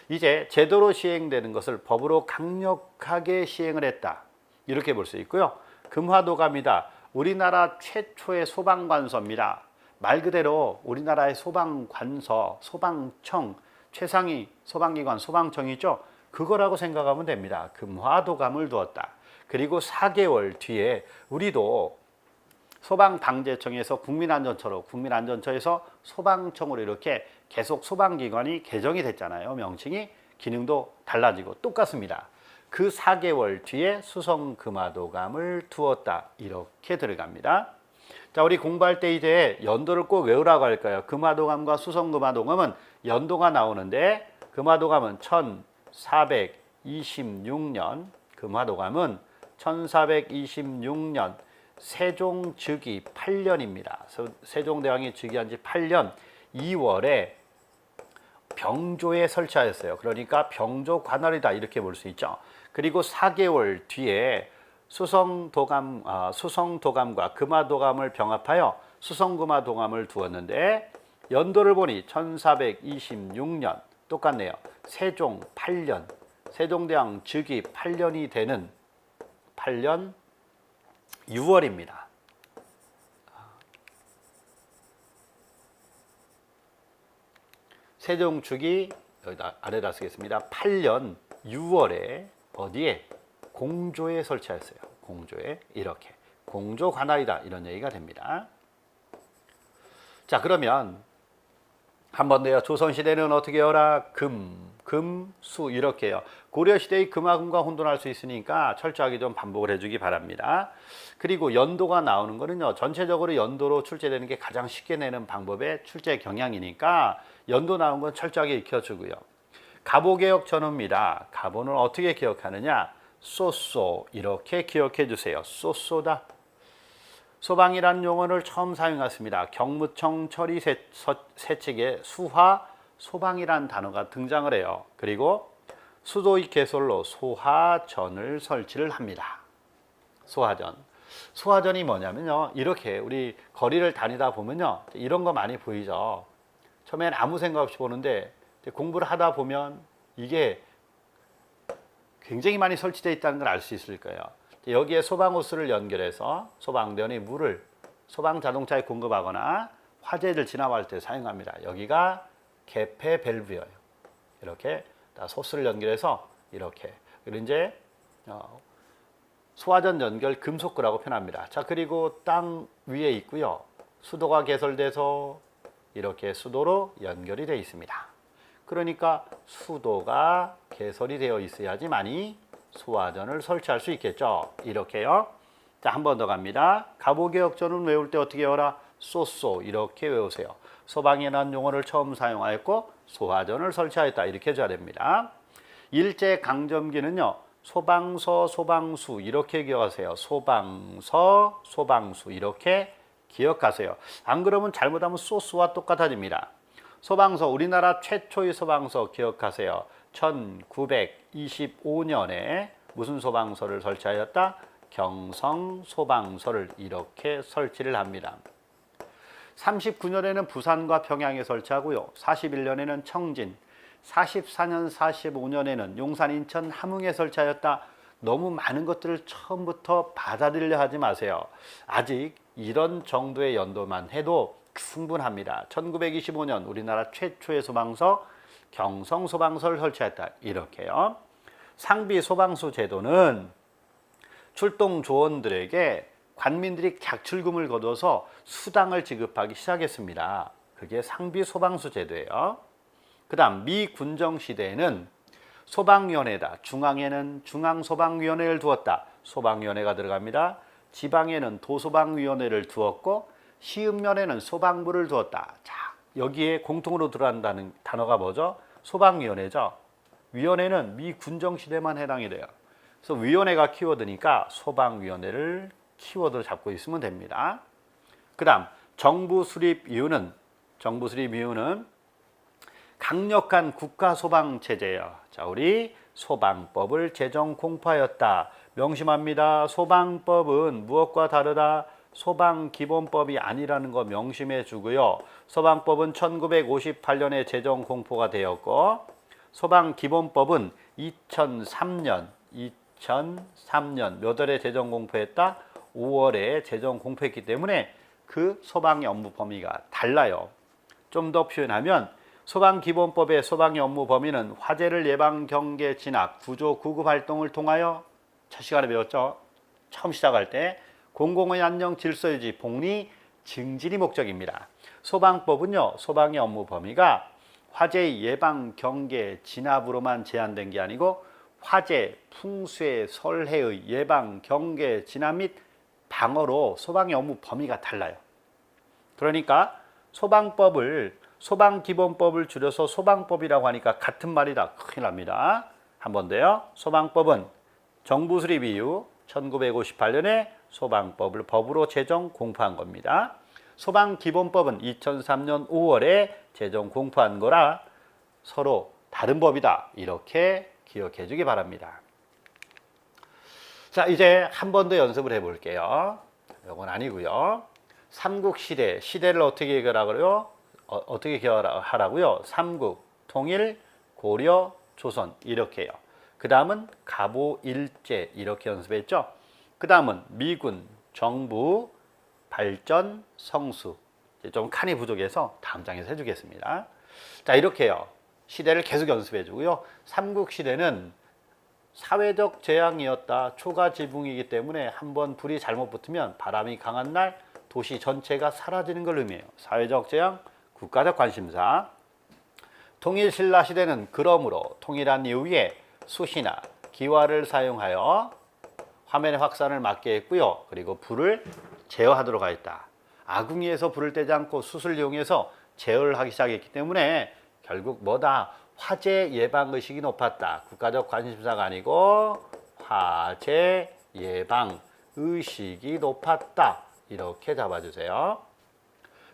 이제 제도로 시행되는 것을 법으로 강력하게 시행을 했다. 이렇게 볼 수 있고요. 금화도감이다. 우리나라 최초의 소방관서입니다. 말 그대로 우리나라의 소방관서, 소방청, 최상위 소방기관 소방청이죠. 그거라고 생각하면 됩니다. 금화도감을 두었다. 그리고 4개월 뒤에 우리도 소방방재청에서 국민안전처에서 소방청으로 이렇게 계속 소방기관이 개정이 됐잖아요. 명칭이 기능도 달라지고 똑같습니다. 그 4개월 뒤에 수성금화도감을 두었다. 이렇게 들어갑니다. 자, 우리 공부할 때 이제 연도를 꼭 외우라고 할까요? 금화도감과 수성금화도감은 연도가 나오는데 금화도감은 1426년, 금화도감은 1426년 세종 즉위 8년입니다. 세종대왕이 즉위한 지 8년 2월에 병조에 설치하였어요. 그러니까 병조 관할이다 이렇게 볼 수 있죠. 그리고 4개월 뒤에 수성도감과 금화도감을 병합하여 수성금화도감을 두었는데 연도를 보니 1426년 똑같네요. 세종 8년, 세종대왕 즉위 8년이 되는 8년 6월입니다. 세종 즉위 여기다 아래다 쓰겠습니다. 8년 6월에 어디에? 공조에 설치하였어요. 공조에 이렇게 공조 관할이다 이런 얘기가 됩니다. 자, 그러면 한 번 더요. 조선시대는 어떻게 해라? 수 이렇게 해요. 고려시대의 금화금과 혼돈할 수 있으니까 철저하게 좀 반복을 해주기 바랍니다. 그리고 연도가 나오는 거는요. 전체적으로 연도로 출제되는 게 가장 쉽게 내는 방법의 출제 경향이니까 연도 나온 건 철저하게 익혀주고요. 가보개혁 전후입니다. 가보는 어떻게 기억하느냐? 쏘쏘 이렇게 기억해 주세요. 쏘쏘다. 소방이라는 용어를 처음 사용했습니다. 경무청 처리 세칙에 수화 소방이라는 단어가 등장을 해요. 그리고 수도익 개솔로 소화전을 설치를 합니다. 소화전. 소화전이 뭐냐면요. 이렇게 우리 거리를 다니다 보면요. 이런 거 많이 보이죠. 처음엔 아무 생각 없이 보는데 공부를 하다 보면 이게 굉장히 많이 설치되어 있다는 걸 알 수 있을 거예요. 여기에 소방호스를 연결해서 소방대원이 물을 소방 자동차에 공급하거나 화재를 진압할 때 사용합니다. 여기가 개폐 밸브예요. 이렇게 호스를 연결해서 이렇게. 그리고 이제 소화전 연결 금속구라고 표현합니다. 자, 그리고 땅 위에 있고요. 수도가 개설돼서 이렇게 수도로 연결이 되어 있습니다. 그러니까 수도가 개설이 되어 있어야지만이 소화전을 설치할 수 있겠죠. 이렇게요. 자, 한 번 더 갑니다. 가보개혁전은 외울 때 어떻게 외워라? 쏘쏘 이렇게 외우세요. 소방이라는 용어를 처음 사용하였고 소화전을 설치하였다. 이렇게 해줘야 됩니다. 일제강점기는요. 소방서, 소방수 이렇게 기억하세요. 소방서, 소방수 이렇게 기억하세요. 안 그러면 잘못하면 소스와 똑같아집니다. 소방서, 우리나라 최초의 소방서 기억하세요. 1925년에 무슨 소방서를 설치하였다? 경성 소방서를 이렇게 설치를 합니다. 39년에는 부산과 평양에 설치하고요. 41년에는 청진, 44년, 45년에는 용산, 인천, 함흥에 설치하였다. 너무 많은 것들을 처음부터 받아들이려 하지 마세요. 아직 이런 정도의 연도만 해도 충분합니다. 1925년 우리나라 최초의 소방서 경성 소방서를 설치했다. 이렇게요. 상비 소방수 제도는 출동 조원들에게 관민들이 객출금을 거둬서 수당을 지급하기 시작했습니다. 그게 상비 소방수 제도예요. 그 다음 미군정 시대에는 소방위원회다. 중앙에는 중앙소방위원회를 두었다. 소방위원회가 들어갑니다. 지방에는 도소방위원회를 두었고 시읍면에는 소방부를 두었다. 자, 여기에 공통으로 들어간다는 단어가 뭐죠? 소방위원회죠. 위원회는 미군정 시대만 해당이 돼요. 그래서 위원회가 키워드니까 소방위원회를 키워드로 잡고 있으면 됩니다. 그 다음 정부 수립 이유는 강력한 국가소방체제예요. 자, 우리 소방법을 제정 공포하였다. 명심합니다. 소방법은 무엇과 다르다? 소방기본법이 아니라는 거 명심해 주고요. 소방법은 1958년에 제정 공포가 되었고 소방기본법은 2003년 몇 월에 제정 공포했다? 5월에 제정 공포했기 때문에 그 소방의 업무 범위가 달라요. 좀 더 표현하면 소방기본법의 소방의 업무 범위는 화재를 예방, 경계, 진압, 구조, 구급 활동을 통하여 첫 시간에 배웠죠. 처음 시작할 때 공공의 안녕, 질서 유지, 복리, 증진이 목적입니다. 소방법은요. 소방의 업무 범위가 화재의 예방, 경계, 진압으로만 제한된 게 아니고 화재, 풍수의, 설해의 예방, 경계, 진압 및 방어로 소방의 업무 범위가 달라요. 그러니까 소방기본법을 줄여서 소방법이라고 하니까 같은 말이다. 큰일 납니다. 한 번 더요. 소방법은 정부 수립 이후 1958년에 소방법을 법으로 제정 공포한 겁니다. 소방기본법은 2003년 5월에 제정 공포한 거라 서로 다른 법이다. 이렇게 기억해 주기 바랍니다. 자, 이제 한 번 더 연습을 해 볼게요. 이건 아니고요. 삼국시대, 시대를 어떻게 기억하라고요? 어떻게 기억하라고요? 삼국, 통일, 고려, 조선 이렇게요. 그 다음은 가보, 일제 이렇게 연습했죠. 그 다음은 미군, 정부, 발전, 성수. 좀 칸이 부족해서 다음 장에서 해주겠습니다. 자, 이렇게요. 시대를 계속 연습해 주고요. 삼국시대는 사회적 재앙이었다. 초가 지붕이기 때문에 한번 불이 잘못 붙으면 바람이 강한 날 도시 전체가 사라지는 걸 의미해요. 사회적 재앙, 국가적 관심사. 통일신라 시대는 그러므로 통일한 이후에 숯이나 기와를 사용하여 화면의 확산을 막게 했고요. 그리고 불을 제어하도록 하였다. 아궁이에서 불을 떼지 않고 숯을 이용해서 제어를 하기 시작했기 때문에 결국 뭐다? 화재 예방의식이 높았다. 국가적 관심사가 아니고 화재 예방 의식이 높았다. 이렇게 잡아주세요.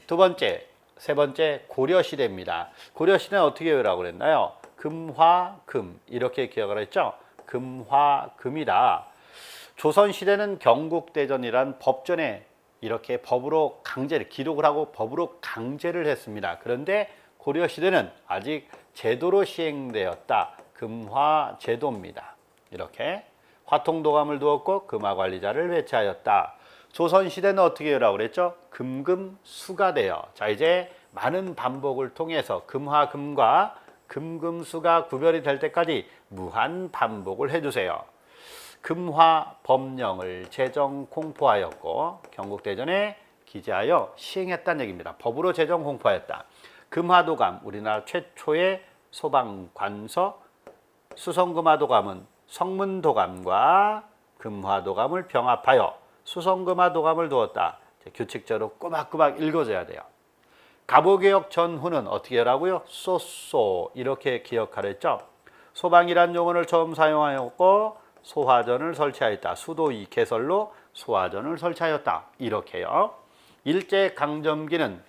두 번째, 세 번째 고려시대입니다. 고려시대는 어떻게 외우라고 그랬나요? 금화금 이렇게 기억을 했죠. 금화금이다. 조선시대는 경국대전이란 법전에 이렇게 법으로 강제를 기록을 하고 법으로 강제를 했습니다. 그런데 고려시대는 아직 제도로 시행되었다. 금화제도입니다. 이렇게 화통도감을 두었고 금화관리자를 배치하였다. 조선시대는 어떻게 하라고 그랬죠? 금금수가 되어. 자, 이제 많은 반복을 통해서 금화금과 금금수가 구별이 될 때까지 무한 반복을 해주세요. 금화법령을 제정 공포하였고 경국대전에 기재하여 시행했다는 얘기입니다. 법으로 제정 공포하였다. 금화도감, 우리나라 최초의 소방관서. 수성금화도감은 성문도감과 금화도감을 병합하여 수성금화도감을 두었다. 규칙적으로 꼬박꼬박 읽어줘야 돼요. 갑오개혁 전후는 어떻게 하라고요? 쏘쏘 이렇게 기억하라 했죠. 소방이란 용어를 처음 사용하였고 소화전을 설치하였다. 수도이 개설로 소화전을 설치하였다. 이렇게요. 일제강점기는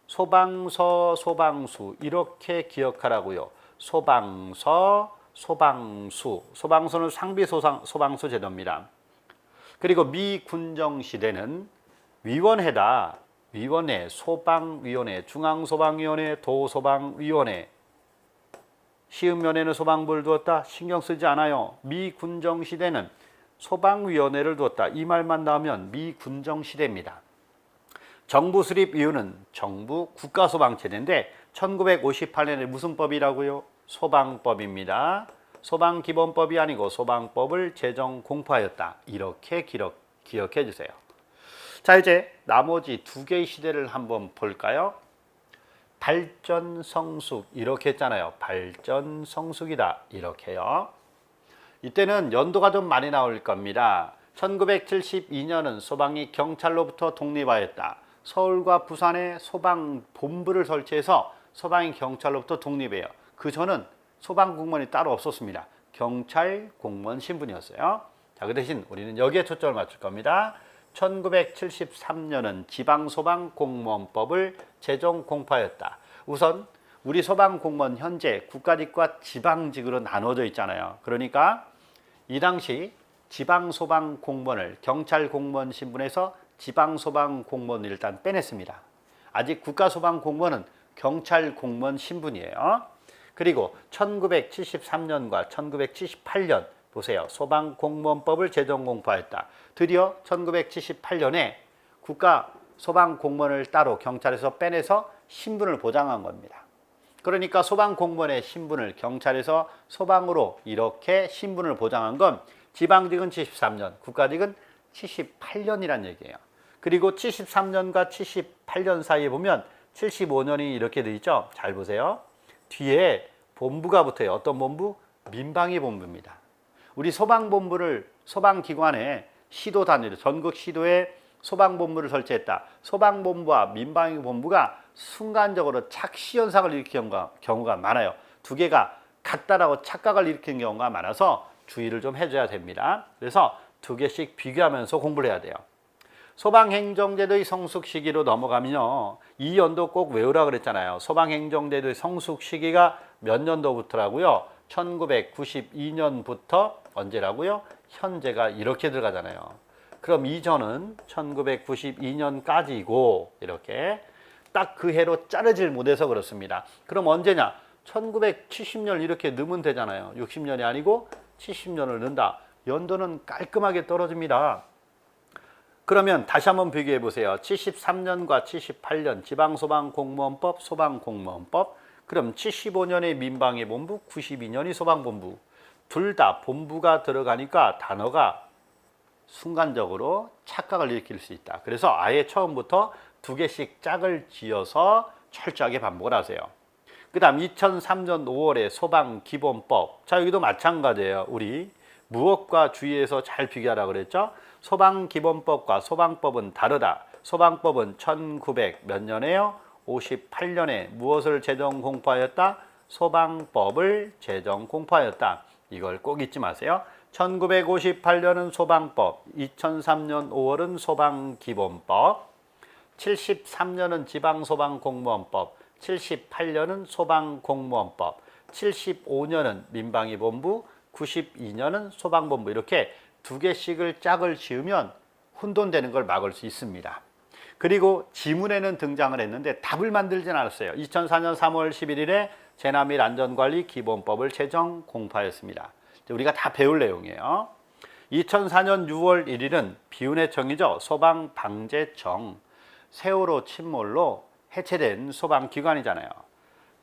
소방서, 소방수 이렇게 기억하라고요. 소방서, 소방수. 소방서는 상비 소방수 제도입니다. 그리고 미군정시대는 위원회다. 위원회, 소방위원회, 중앙소방위원회, 도소방위원회. 시음면에는 소방부를 두었다. 신경 쓰지 않아요. 미군정시대는 소방위원회를 두었다. 이 말만 나오면 미군정시대입니다. 정부 수립 이유는 정부 국가소방체제인데 1958년에 무슨 법이라고요? 소방법입니다. 소방기본법이 아니고 소방법을 제정 공포하였다. 이렇게 기억해 주세요. 자, 이제 나머지 두 개의 시대를 한번 볼까요? 발전성숙 이렇게 했잖아요. 발전성숙이다. 이렇게요. 이때는 연도가 좀 많이 나올 겁니다. 1972년은 소방이 경찰로부터 독립하였다. 서울과 부산에 소방본부를 설치해서 소방이 경찰로부터 독립해요. 그 전은 소방공무원이 따로 없었습니다. 경찰 공무원 신분이었어요. 자, 그 대신 우리는 여기에 초점을 맞출 겁니다. 1973년은 지방소방공무원법을 제정 공포하였다. 우선 우리 소방공무원 현재 국가직과 지방직으로 나눠져 있잖아요. 그러니까 이 당시 지방소방공무원을 경찰공무원 신분에서 지방소방공무원을 일단 빼냈습니다. 아직 국가소방공무원은 경찰공무원 신분이에요. 그리고 1973년과 1978년 보세요. 소방공무원법을 제정 공포하였다. 드디어 1978년에 국가소방공무원을 따로 경찰에서 빼내서 신분을 보장한 겁니다. 그러니까 소방공무원의 신분을 경찰에서 소방으로 이렇게 신분을 보장한 건 지방직은 73년, 국가직은 78년이란 얘기예요. 그리고 73년과 78년 사이에 보면 75년이 이렇게 돼 있죠. 잘 보세요. 뒤에 본부가 붙어요. 어떤 본부? 민방위 본부입니다. 우리 소방본부를 소방기관에 시도 단위로 전국 시도에 소방본부를 설치했다. 소방본부와 민방위 본부가 순간적으로 착시 현상을 일으키는 경우가 많아요. 두 개가 같다라고 착각을 일으키는 경우가 많아서 주의를 좀 해줘야 됩니다. 그래서 두 개씩 비교하면서 공부를 해야 돼요. 소방행정제도의 성숙 시기로 넘어가면요. 이 연도 꼭 외우라 그랬잖아요. 소방행정제도의 성숙 시기가 몇 년도부터라고요? 1992년부터 언제라고요? 현재가 이렇게 들어가잖아요. 그럼 이전은 1992년까지고 이렇게 딱 그 해로 자르질 못해서 그렇습니다. 그럼 언제냐? 1970년 이렇게 넣으면 되잖아요. 60년이 아니고 70년을 넣는다. 연도는 깔끔하게 떨어집니다. 그러면 다시 한번 비교해 보세요. 73년과 78년 지방소방공무원법, 소방공무원법. 그럼 75년의 민방위본부, 92년이 소방본부. 둘 다 본부가 들어가니까 단어가 순간적으로 착각을 일으킬 수 있다. 그래서 아예 처음부터 두 개씩 짝을 지어서 철저하게 반복을 하세요. 그 다음 2003년 5월에 소방기본법. 자, 여기도 마찬가지예요. 우리 무엇과 주의해서 잘 비교하라고 그랬죠? 소방기본법과 소방법은 다르다. 소방법은 1900 몇 년에요? 58년에 무엇을 제정 공포하였다? 소방법을 제정 공포하였다. 이걸 꼭 잊지 마세요. 1958년은 소방법, 2003년 5월은 소방기본법, 73년은 지방소방공무원법, 78년은 소방공무원법, 75년은 민방위본부, 92년은 소방본부 이렇게 두 개씩을 짝을 지으면 혼돈되는 걸 막을 수 있습니다. 그리고 지문에는 등장을 했는데 답을 만들진 않았어요. 2004년 3월 11일에 재난및 안전관리 기본법을 제정 공포하였습니다. 우리가 다 배울 내용이에요. 2004년 6월 1일은 비운의 정이죠. 소방방재청. 세월호 침몰로 해체된 소방기관이잖아요.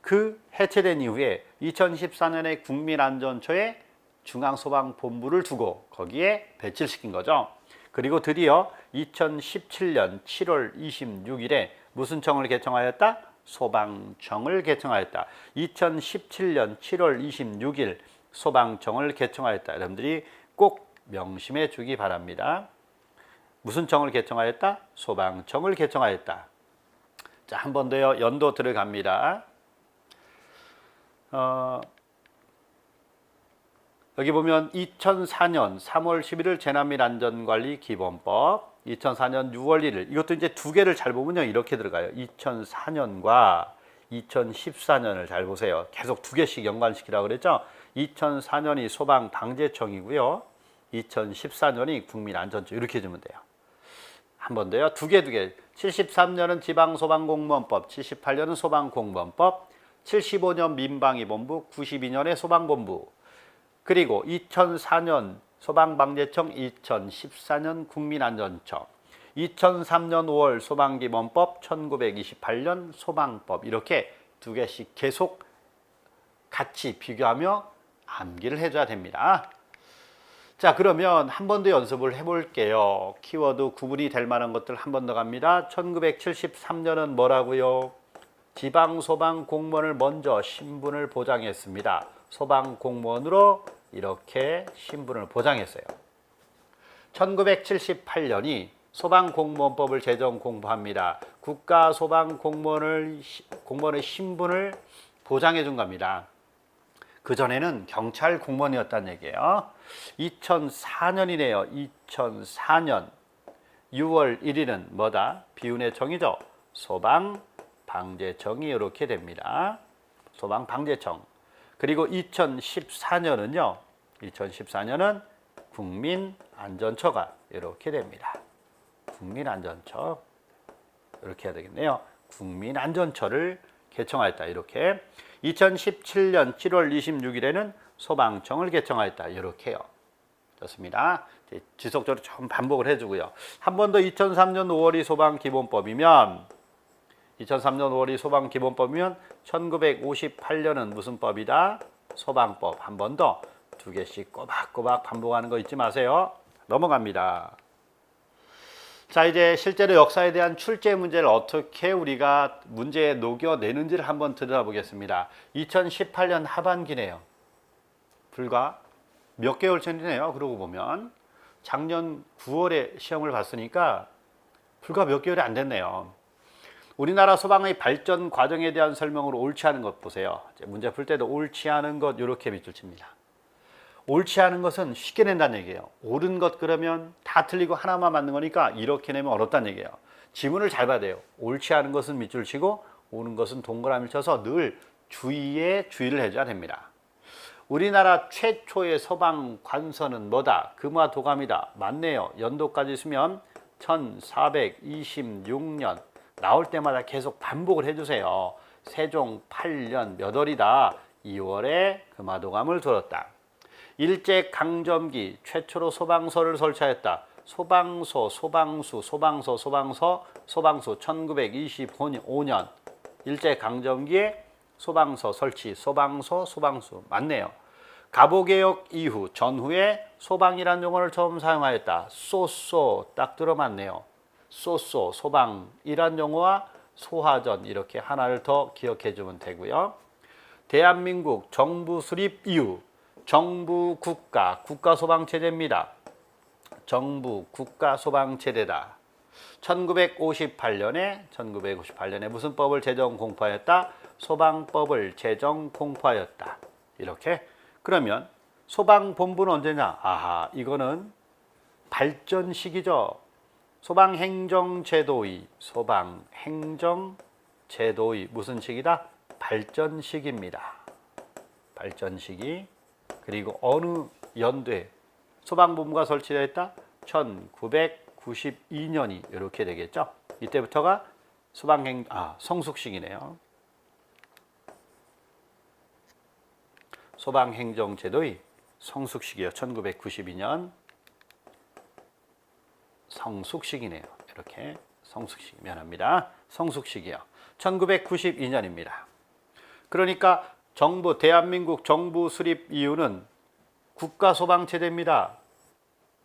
그 해체된 이후에 2014년에 국민안전처에 중앙소방본부를 두고 거기에 배치를 시킨 거죠. 그리고 드디어 2017년 7월 26일에 무슨 청을 개청하였다? 소방청을 개청하였다. 2017년 7월 26일 소방청을 개청하였다. 여러분들이 꼭 명심해 주기 바랍니다. 무슨 청을 개청하였다? 소방청을 개청하였다. 자, 한 번 더요. 연도 들어갑니다. 여기 보면 2004년 3월 11일 재난및 안전관리 기본법, 2004년 6월 1일 이것도 이제 두 개를 잘 보면요 이렇게 들어가요. 2004년과 2014년을 잘 보세요. 계속 두 개씩 연관시키라고 그랬죠. 2004년이 소방방재청이고요. 2014년이 국민안전처 이렇게 해주면 돼요. 한 번 더요. 두 개. 73년은 지방소방공무원법, 78년은 소방공무원법, 75년 민방위본부, 92년에 소방본부. 그리고 2004년 소방방재청, 2014년 국민안전처, 2003년 5월 소방기본법, 1928년 소방법 이렇게 두 개씩 계속 같이 비교하며 암기를 해줘야 됩니다. 자, 그러면 한 번 더 연습을 해볼게요. 키워드 구분이 될 만한 것들 한 번 더 갑니다. 1973년은 뭐라고요? 지방소방공무원을 먼저 신분을 보장했습니다. 소방공무원으로 이렇게 신분을 보장했어요. 1978년이 소방공무원법을 제정 공포합니다. 국가소방공무원의 신분을 보장해 준 겁니다. 그전에는 경찰 공무원이었다는 얘기예요. 2004년이네요. 2004년 6월 1일은 뭐다? 비운의 정이죠. 소방방재청이 이렇게 됩니다. 소방방재청. 그리고 2014년은요. 2014년은 국민안전처가 이렇게 됩니다. 국민안전처. 이렇게 해야 되겠네요. 국민안전처를 개청하였다. 이렇게. 2017년 7월 26일에는 소방청을 개청하였다. 이렇게요. 좋습니다. 지속적으로 좀 반복을 해주고요. 한 번 더 2003년 5월이 소방기본법이면 1958년은 무슨 법이다? 소방법. 한 번 더 두 개씩 꼬박꼬박 반복하는 거 잊지 마세요. 넘어갑니다. 자, 이제 실제로 역사에 대한 출제 문제를 어떻게 우리가 문제에 녹여내는지를 한번 들여다보겠습니다. 2018년 하반기네요. 불과 몇 개월 전이네요. 그러고 보면 작년 9월에 시험을 봤으니까 불과 몇 개월이 안 됐네요. 우리나라 소방의 발전 과정에 대한 설명으로 옳지 않은 것 보세요. 문제 풀 때도 옳지 않은 것 이렇게 밑줄 칩니다. 옳지 않은 것은 쉽게 낸다는 얘기예요. 옳은 것 그러면 다 틀리고 하나만 맞는 거니까 이렇게 내면 어렵다는 얘기예요. 지문을 잘 봐야 돼요. 옳지 않은 것은 밑줄 치고 옳은 것은 동그라미를 쳐서 늘 주의를 해줘야 됩니다. 우리나라 최초의 소방 관서는 뭐다? 금화 도감이다. 맞네요. 연도까지 쓰면 1426년 나올 때마다 계속 반복을 해주세요. 세종 8년 몇 월이다? 2월에 금화도감을 들었다. 일제강점기 최초로 소방서를 설치하였다. 소방서 1925년 일제강점기에 소방서 설치, 소방수 맞네요. 갑오개혁 이후 전후에 소방이란 용어를 처음 사용하였다. 딱 들어맞네요. 소방이란 용어와 소화전 이렇게 하나를 더 기억해 주면 되고요. 대한민국 정부 수립 이후 정부 국가소방체제입니다. 정부 국가소방체제다. 1958년에 무슨 법을 제정 공포하였다? 소방법을 제정 공포하였다. 이렇게. 그러면 소방본부는 언제냐? 아하, 이거는 발전 시기죠. 소방행정제도의 무슨 시기다? 발전 시기입니다. 발전 시기. 그리고 어느 연도에 소방본부가 설치되었다? 1992년이 이렇게 되겠죠. 이때부터가 성숙시기네요. 소방행정제도의 성숙시기요. 1992년 성숙시기네요. 이렇게 성숙시기 미안합니다. 성숙시기요. 1992년입니다. 그러니까 대한민국 정부 수립 이유는 국가소방체제입니다.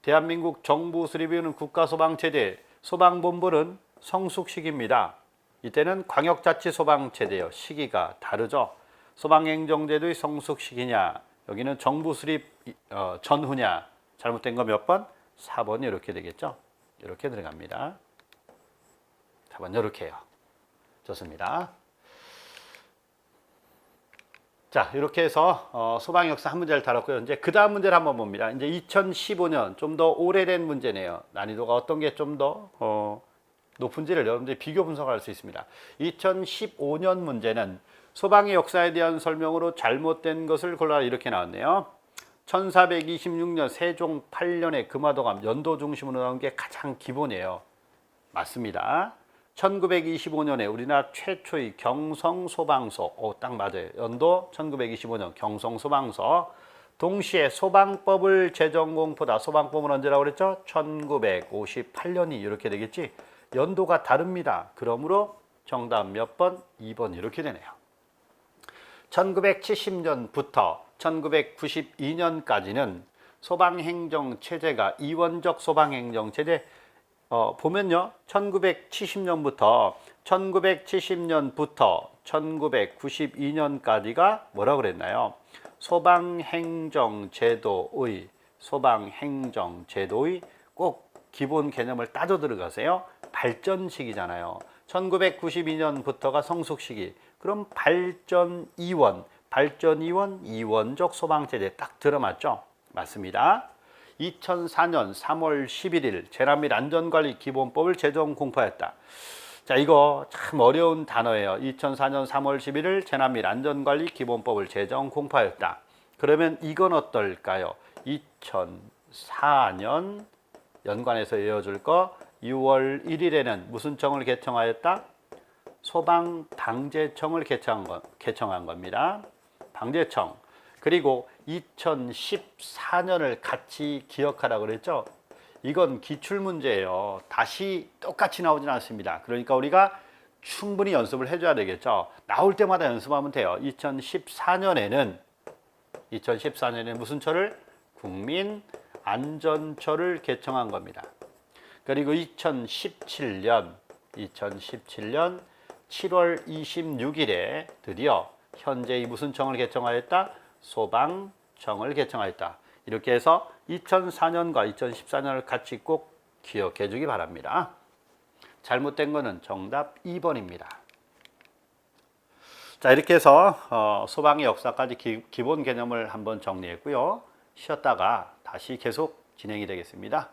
대한민국 정부 수립 이유는 국가소방체제, 소방본부는 성숙시기입니다. 이때는 광역자치소방체제요. 시기가 다르죠. 소방행정제도의 성숙시기냐, 여기는 정부 수립 전후냐, 잘못된 거 몇 번? 4번이 이렇게 되겠죠. 이렇게 들어갑니다. 4번 이렇게 해요. 좋습니다. 자, 이렇게 해서 소방 역사 한 문제를 다뤘고요. 이제 그 다음 문제를 한번 봅니다. 이제 2015년 좀 더 오래된 문제네요. 난이도가 어떤 게 좀 더 높은지를 여러분들이 비교 분석할 수 있습니다. 2015년 문제는 소방의 역사에 대한 설명으로 잘못된 것을 골라라 이렇게 나왔네요. 1426년 세종 8년의 금화도감 연도 중심으로 나온 게 가장 기본이에요. 맞습니다. 1925년에 우리나라 최초의 경성소방서, 딱 맞아요. 연도 1925년 경성소방서. 동시에 소방법을 제정공포다. 소방법은 언제라고 그랬죠? 1958년이 이렇게 되겠지. 연도가 다릅니다. 그러므로 정답 몇 번? 2번 이렇게 되네요. 1970년부터 1992년까지는 소방행정체제가 이원적 소방행정체제 보면요. 1970년부터 1992년까지가 뭐라고 그랬나요? 소방행정제도의 꼭 기본 개념을 따져 들어가세요. 발전 시기잖아요. 1992년부터가 성숙 시기. 그럼 발전 이원, 이원적 소방체제 딱 들어맞죠? 맞습니다. 2004년 3월 11일 재난 및 안전관리 기본법을 제정 공포했다. 자, 이거 참 어려운 단어예요. 2004년 3월 11일 재난 및 안전관리 기본법을 제정 공포하였다. 그러면 이건 어떨까요? 2004년 연관해서 이어줄 거 6월 1일에는 무슨 청을 개청하였다? 소방방재청을 개청한 겁니다. 방재청. 그리고 2014년을 같이 기억하라고 그랬죠. 이건 기출문제예요. 다시 똑같이 나오진 않습니다. 그러니까 우리가 충분히 연습을 해줘야 되겠죠. 나올 때마다 연습하면 돼요. 2014년에는 무슨 처를? 국민안전처를 개청한 겁니다. 그리고 2017년 7월 26일에 드디어 현재의 무슨 청을 개청하였다? 소방청을 개청하였다. 이렇게 해서 2004년과 2014년을 같이 꼭 기억해 주기 바랍니다. 잘못된 거는 정답 2번입니다. 자, 이렇게 해서 소방의 역사까지 기본 개념을 한번 정리했고요. 쉬었다가 다시 계속 진행이 되겠습니다.